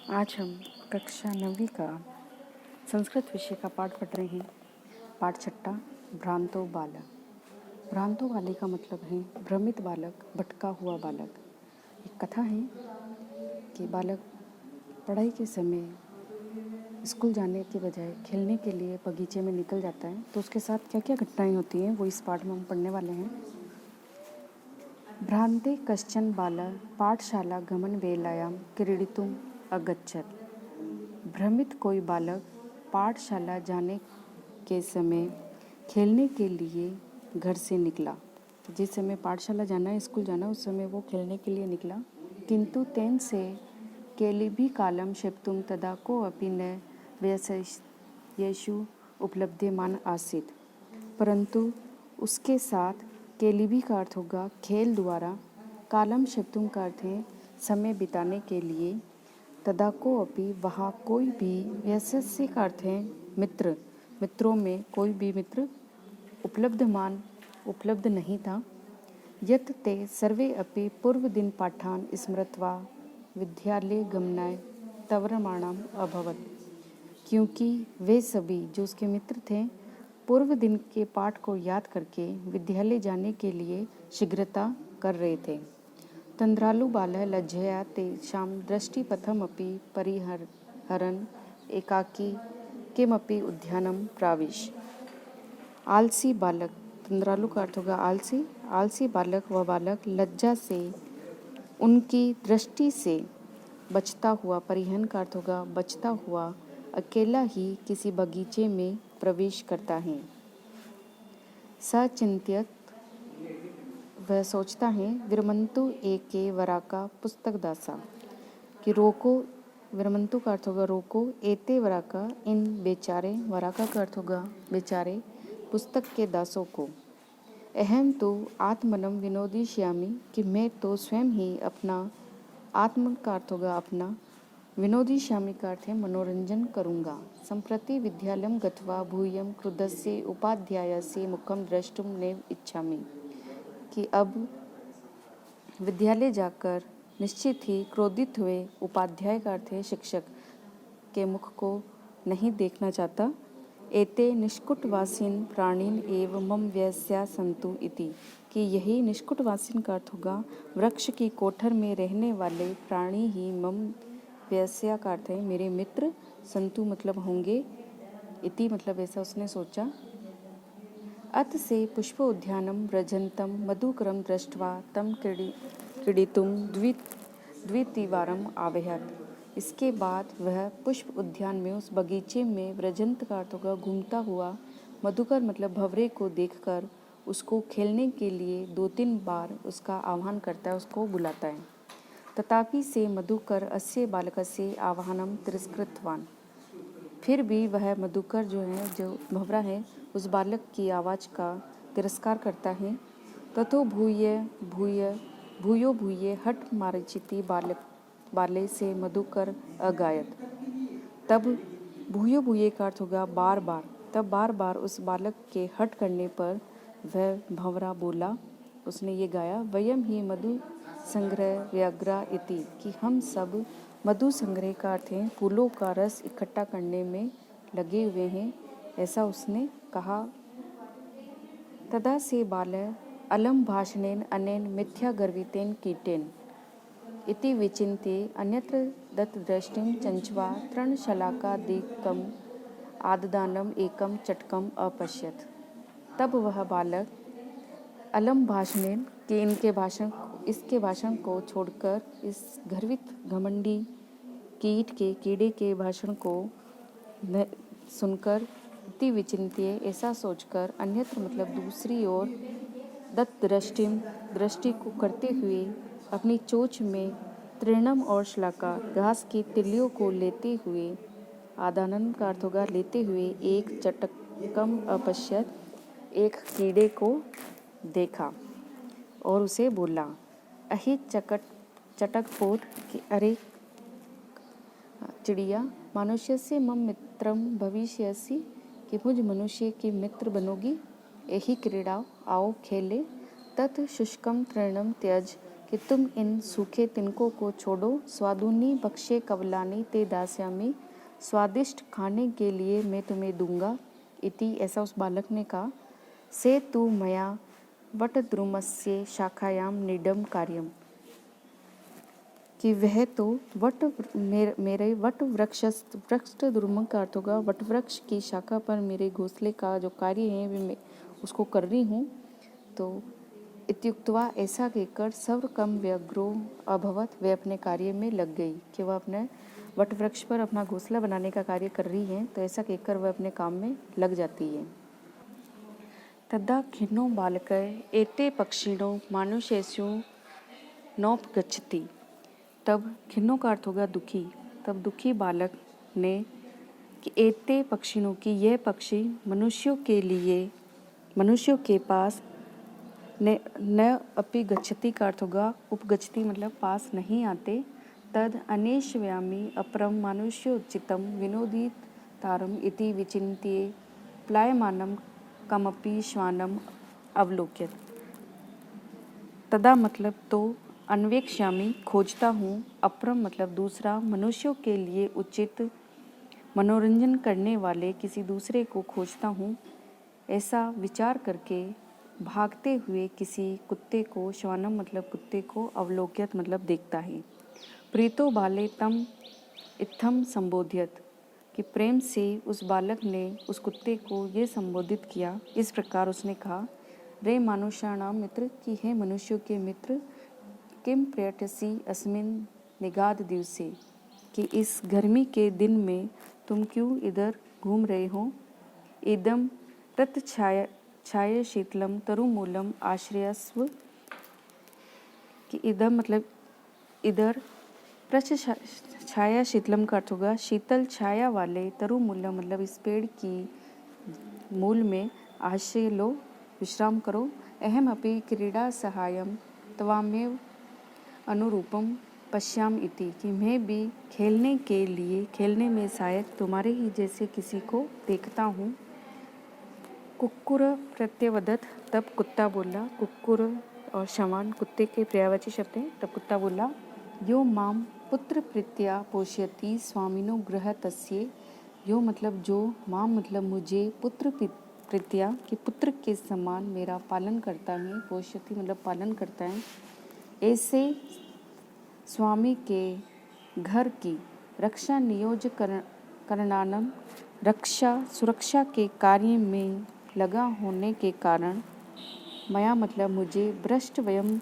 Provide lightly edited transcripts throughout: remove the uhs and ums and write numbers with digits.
आज हम कक्षा 9वीं का संस्कृत विषय का पाठ पढ़ रहे हैं। पाठ छठा, भ्रांतो बालक। भ्रांतो बाले का मतलब है भ्रमित बालक, भटका हुआ बालक। एक कथा है कि बालक पढ़ाई के समय स्कूल जाने के बजाय खेलने के लिए बगीचे में निकल जाता है, तो उसके साथ क्या क्या घटनाएं होती हैं वो इस पाठ में हम पढ़ने वाले हैं। भ्रांते कश्चन बालः पाठशाला गमन वेलायां क्रीडितुम् अगच्छत्। भ्रमित कोई बालक पाठशाला जाने के समय खेलने के लिए घर से निकला। जिस समय पाठशाला जाना है, स्कूल जाना, उस समय वो खेलने के लिए निकला। किंतु तेन से केलिभी कालम क्षिप्तुं तदा कोऽपि न व्यसयेषु उपलभ्यमान आसीत्। परंतु उसके साथ केलिभी का अर्थ होगा खेल द्वारा, कालम क्षिप्तुं का अर्थ है समय बिताने के लिए, तदा को अपि वहाँ कोई भी, व्यस्य का अर्थ है मित्र, मित्रों में कोई भी मित्र, उपलब्धमान उपलब्ध नहीं था। यत् ते सर्वे अपि पूर्व दिन पाठान स्मृत्वा विद्यालय गमनाय तवरमाणम अभवत्। क्योंकि वे सभी जो उसके मित्र थे पूर्व दिन के पाठ को याद करके विद्यालय जाने के लिए शीघ्रता कर रहे थे। तंद्रालु बालः लज्जया तेषां दृष्टिपथमपि परिहरन् एकाकी किमपि उद्यानं प्राविश। आलसी बालक, तंद्रालु का अर्थ होगा आलसी। आलसी बालक व बालक लज्जा से, उनकी दृष्टि से बचता हुआ, परिहन का अर्थ होगा बचता हुआ, अकेला ही किसी बगीचे में प्रवेश करता है। सचिंत्यत, वह सोचता है, विरमंतु एके वराका पुस्तक दासा, कि रोको, विरमंतु का अर्थ होगा रोको, एते वराका, इन बेचारे, वराका का अर्थ होगा बेचारे, पुस्तक के दासों को। अहम तो आत्मनम विनोदिष्यामि, कि मैं तो स्वयं ही अपना, आत्म का अर्थ होगा अपना, विनोदिष्यामि का अर्थ है मनोरंजन करूँगा। संप्रति विद्यालयं गत्वा भूयं क्रुद्धस्य उपाध्यायस्य मुखं द्रष्टुं नैव इच्छामि, कि अब विद्यालय जाकर निश्चित ही क्रोधित हुए उपाध्याय का अर्थ है शिक्षक के मुख को नहीं देखना चाहता। एते निष्कुटवासीन प्राणीन एव मम व्यस्या संतु इति, कि यही निष्कुटवासीन का अर्थ होगा वृक्ष की कोठर में रहने वाले प्राणी ही, मम व्यस्या का अर्थ है मेरे मित्र, संतु मतलब होंगे, इति मतलब ऐसा उसने सोचा। अत से पुष्प उद्यानम व्रजंतम मधुकरम दृष्ट्वा तम क्रीडितुं द्वितीवारम आवहत। इसके बाद वह पुष्प उद्यान में, उस बगीचे में, व्रजंत का अर्थ होगा घूमता हुआ, मधुकर मतलब भंवरे को देखकर उसको खेलने के लिए 2-3 बार उसका आह्वान करता है, उसको बुलाता है। तथापि से मधुकर अस्य बालकस्य आह्वानम तिरस्कृतवान, फिर भी वह मधुकर जो है, जो भंवरा है, उस बालक की आवाज़ का तिरस्कार करता है। ततो भूयो भूये हठ मार्जिति बाले से मधुकर अगायत। तब भूयो भूये का अर्थ होगा बार बार, तब बार बार उस बालक के हट करने पर वह भंवरा बोला, उसने ये गाया, वयम ही मधु संग्रह व्यग्रा इति, कि हम सब मधु संग्रह का अर्थ है फूलों का रस इकट्ठा करने में लगे हुए हैं, ऐसा उसने कहा। तदा से बालः अलम भाषणेन अनेन मिथ्या गर्वितेन कीटेन इति विचिन्त्य अन्यत्र दत्तदृष्टिं चञ्च्वा तृणशलाकादिकम् आददानम एकम चटकम अपश्यत। तब वह बालक अलम भाषणेन, कि इसके भाषण को छोड़कर, इस गर्वित घमंडी कीड़े के भाषण को सुनकर, इति विचिन्त्य ऐसा सोचकर, अन्यत्र मतलब दूसरी ओर, दत्तदृष्टिम दृष्टि को करते हुए, अपनी चोंच में तृणम और शलाका घास की तिलियों को लेते हुए, आदानन का अर्थ होगा लेते हुए, एक चटकम अपश्यत, एक कीड़े को देखा और उसे बोला, अहि चटकपोत, कि अरे चिड़िया, मनुष्यस्य मम मित्रम भविष्यसि, कि मुझ मनुष्य के मित्र बनोगी। यही क्रीड़ा, आओ खेले। तत् शुष्कम तृणम त्यज, कि तुम इन सूखे तिनकों को छोड़ो। स्वादुनी भक्ष्ये कवलानी ते दास्यामि, स्वादिष्ट खाने के लिए मैं तुम्हें दूंगा। इति, ऐसा उस बालक ने कहा। से तु मया वटद्रुमस्य शाखायाम निडम कार्यम, कि वह तो मेरे वट वृक्ष द्रुम का अर्थ होगा वट वृक्ष की शाखा पर मेरे घोंसले का जो कार्य है वे मैं उसको कर रही हूँ। तो इत्युक्त्वा, ऐसा कहकर सर्वकम व्यग्रो अभवत, वे अपने कार्य में लग गई कि वह अपने वट वृक्ष पर अपना घोंसला बनाने का कार्य कर रही है। तो ऐसा कहकर वह अपने काम में लग जाती है। तदा खिन्नो बालकः एते पक्षिणो मानुषेषु नोपगच्छति, तब खिन्नो का अर्थ होगा दुखी। तब दुखी बालक ने कि एते पक्षिणों की, यह पक्षी मनुष्यों के लिए, मनुष्यों के पास न अपि गच्छति का अर्थ होगा उपगच्छति, मतलब पास नहीं आते। तद अनेशव्यामी अपरम मानुष्योचितम विनोदितारम इति विचिन्त्य प्लायमानम कमपि श्वानम अवलोक्यत। तदा मतलब तो, अन्वेक्ष्यामि खोजता हूँ, अपरम मतलब दूसरा, मनुष्यों के लिए उचित मनोरंजन करने वाले किसी दूसरे को खोजता हूँ। ऐसा विचार करके भागते हुए किसी कुत्ते को, श्वानम मतलब कुत्ते को, अवलोक्यत मतलब देखता है। प्रीतो बाले तम इत्थम संबोध्यत, कि प्रेम से उस बालक ने उस कुत्ते को ये संबोधित किया, इस प्रकार उसने कहा। रे मानुषाणाम मित्र, कि है मनुष्यों के मित्र, किम पर्यटसी अस्मिन निगाद दिवसे, कि इस गर्मी के दिन में तुम क्यों इधर घूम रहे हो। इदम तत्छाया शीतलम तरुमूलम आश्रयस्व, कि इदम मतलब इधर, छाया शीतलम का अर्थ होगा शीतल छाया वाले, तरुमूलम मतलब इस पेड़ की मूल में, आश्रय लो विश्राम करो। अहम अपि क्रीड़ा सहायम त्वामेव अनुरूपम पश्याम इति, कि मैं भी खेलने के लिए, खेलने में सहायक तुम्हारे ही जैसे किसी को देखता हूँ। कुक्कुर प्रत्यवदत, तब कुत्ता बोला। कुक्कुर और शवान कुत्ते के पर्यायवाची शब्द हैं। तब कुत्ता बोला, यो माम पुत्र प्रीत्या पोषयति स्वामिनो गृह तस्ये, यो मतलब जो, माम मतलब मुझे, पुत्र प्रीत्या कि पुत्र के समान मेरा पालन करता है, पोषयति मतलब पालन करता है, ऐसे स्वामी के घर की रक्षा नियोज करणानम, रक्षा सुरक्षा के कार्य में लगा होने के कारण, मया मतलब मुझे, भ्रष्ट वयम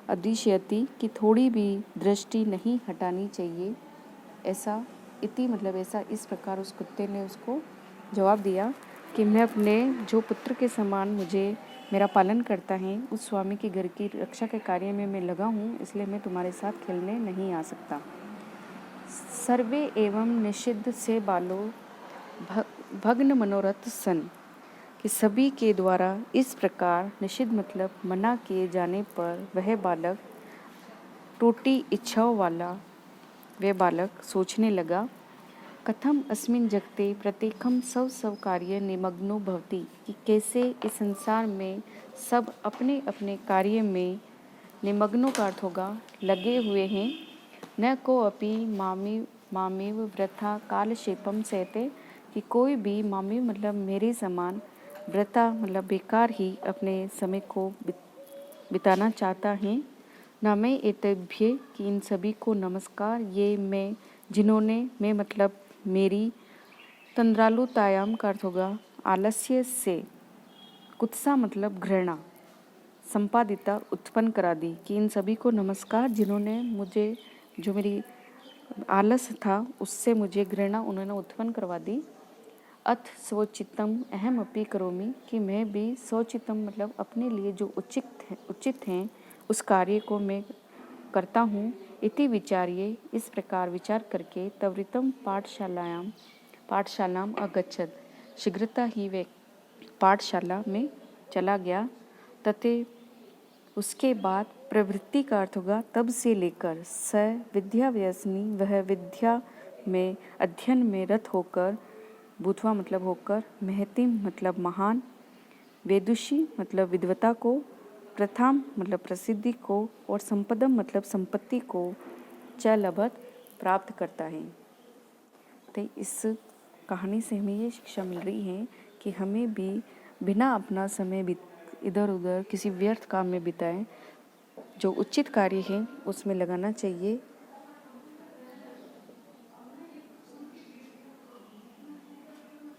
अदृश्यति कि थोड़ी भी दृष्टि नहीं हटानी चाहिए। ऐसा इति मतलब ऐसा, इस प्रकार उस कुत्ते ने उसको जवाब दिया कि मैं अपने जो पुत्र के समान मुझे मेरा पालन करता है, उस स्वामी के घर की रक्षा के कार्य में मैं लगा हूँ, इसलिए मैं तुम्हारे साथ खेलने नहीं आ सकता। सर्वे एवं निषिद्ध से बालो भग्न मनोरथ सन, कि सभी के द्वारा इस प्रकार निषिद्ध मतलब मना किए जाने पर वह बालक, टूटी इच्छाओं वाला वह बालक सोचने लगा। कथम अस्मिन् जगते प्रत्येकम सब कार्य निमग्नो भवति, कि कैसे इस संसार में सब अपने अपने कार्य में, निमग्नो का अर्थ होगा लगे हुए हैं। न को अपि मामेव वृथा कालक्षेपम सहते, कि कोई भी, मामी मतलब मेरे समान, वृथा मतलब बेकार ही अपने समय को बिताना चाहता है। न मैं एतेभ्य, कि इन सभी को नमस्कार, ये मैं जिन्होंने, मैं मतलब मेरी, तंद्रालुतायाम का अर्थ होगा आलस्य से, कुत्सा मतलब घृणा, संपादिता उत्पन्न करा दी, कि इन सभी को नमस्कार जिन्होंने मुझे, जो मेरी आलस था उससे मुझे घृणा उन्होंने उत्पन्न करवा दी। अथ स्वचितम अहम अपि करोमि, कि मैं भी स्वचितम मतलब अपने लिए जो उचित हैं उस कार्य को मैं करता हूँ। इति विचार्ये, इस प्रकार विचार करके, त्वरितम पाठशालाम अगच्छत, शीघ्रता ही वे पाठशाला में चला गया। तथे उसके बाद प्रवृत्ति का अर्थ होगा तब से लेकर, स विद्या व्यसनी, वह विद्या में अध्ययन में रत होकर, भूतवा मतलब होकर, महतिम मतलब महान, वेदुषी मतलब विद्वता को, प्रथम मतलब प्रसिद्धि को और संपदम मतलब संपत्ति को च लभत प्राप्त करता है। तो इस कहानी से हमें ये शिक्षा मिल रही है कि हमें भी बिना अपना समय इधर उधर किसी व्यर्थ काम में बिताएं, जो उचित कार्य है उसमें लगाना चाहिए